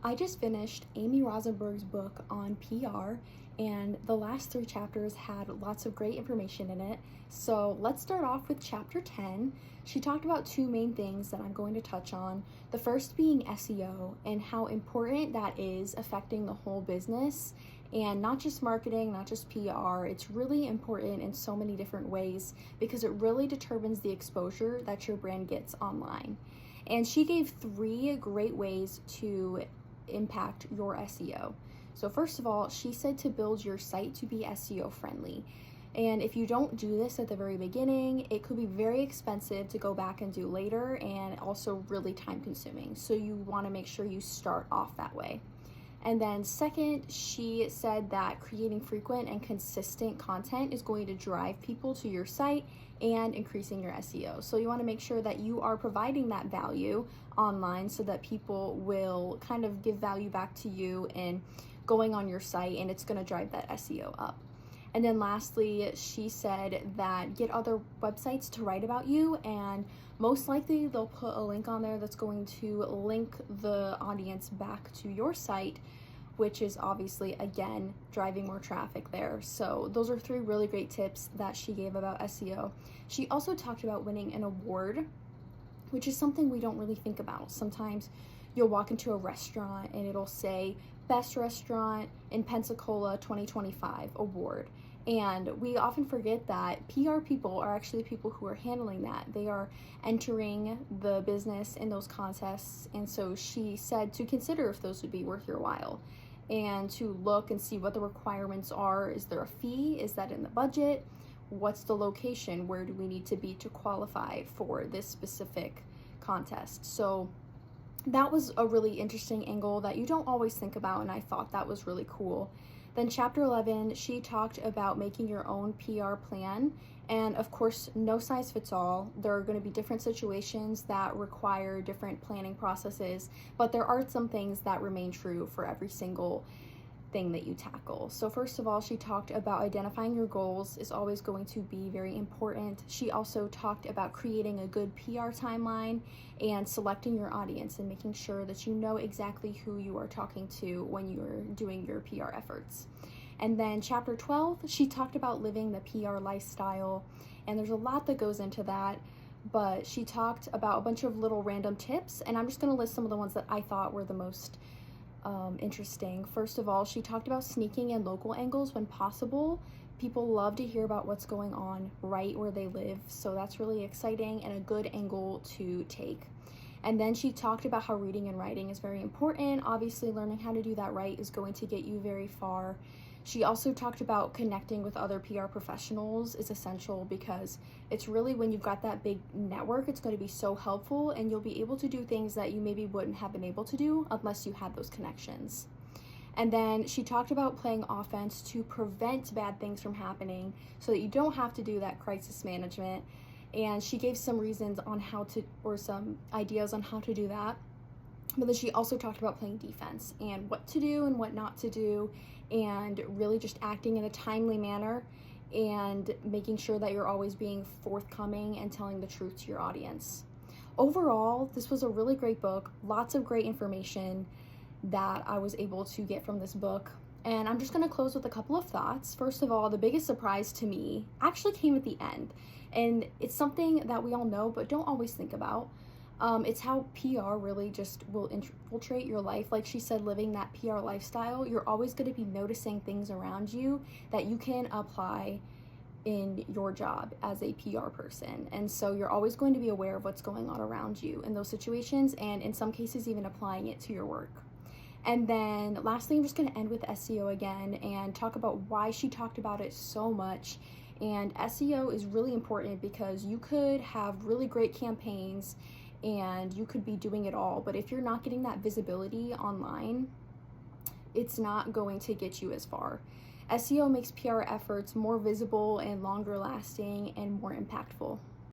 I just finished Amy Rosenberg's book on PR, and the last 3 chapters had lots of great information in it. So let's start off with chapter 10. She talked about 2 main things that I'm going to touch on. The first being SEO and how important that is affecting the whole business, and not just marketing, not just PR. It's really important in so many different ways because it really determines the exposure that your brand gets online. And she gave 3 great ways to impact your SEO. So first of all, she said to build your site to be SEO friendly. And if you don't do this at the very beginning, it could be very expensive to go back and do later, and also really time consuming. So you want to make sure you start off that way. And then second, she said that creating frequent and consistent content is going to drive people to your site and increasing your SEO. So you want to make sure that you are providing that value online so that people will kind of give value back to you and going on your site, and it's going to drive that SEO up. And then lastly, she said that get other websites to write about you, and most likely they'll put a link on there that's going to link the audience back to your site, which is obviously, again, driving more traffic there. So those are 3 really great tips that she gave about SEO. She also talked about winning an award, which is something we don't really think about. Sometimes you'll walk into a restaurant and it'll say Best Restaurant in Pensacola 2025 award. And we often forget that PR people are actually people who are handling that. They are entering the business in those contests. And so she said to consider if those would be worth your while and to look and see what the requirements are. Is there a fee? Is that in the budget? What's the location? Where do we need to be to qualify for this specific contest? So that was a really interesting angle that you don't always think about, and I thought that was really cool. Then chapter 11, she talked about making your own PR plan, and of course, no size fits all. There are going to be different situations that require different planning processes, but there are some things that remain true for every single thing that you tackle. So first of all, she talked about identifying your goals is always going to be very important. She also talked about creating a good PR timeline and selecting your audience and making sure that you know exactly who you are talking to when you're doing your PR efforts. And then chapter 12, she talked about living the PR lifestyle, and there's a lot that goes into that, but she talked about a bunch of little random tips, and I'm just going to list some of the ones that I thought were the most interesting. First of all, she talked about sneaking in local angles when possible. People love to hear about what's going on right where they live, so that's really exciting and a good angle to take. And then she talked about how reading and writing is very important. Obviously, learning how to do that right is going to get you very far. She also talked about connecting with other PR professionals is essential because it's really when you've got that big network, it's going to be so helpful, and you'll be able to do things that you maybe wouldn't have been able to do unless you had those connections. And then she talked about playing offense to prevent bad things from happening so that you don't have to do that crisis management. And she gave some reasons on how to, or some ideas on how to do that. But then she also talked about playing defense and what to do and what not to do, and really just acting in a timely manner and making sure that you're always being forthcoming and telling the truth to your audience. Overall, this was a really great book, lots of great information that I was able to get from this book. And I'm just going to close with a couple of thoughts. First of all, the biggest surprise to me actually came at the end, and it's something that we all know but don't always think about. It's how PR really just will infiltrate your life. Like she said, living that PR lifestyle, you're always going to be noticing things around you that you can apply in your job as a PR person. And so you're always going to be aware of what's going on around you in those situations, and in some cases even applying it to your work. And then lastly, I'm just going to end with SEO again and talk about why she talked about it so much. And SEO is really important because you could have really great campaigns and you could be doing it all, but if you're not getting that visibility online, it's not going to get you as far. SEO makes PR efforts more visible and longer lasting and more impactful.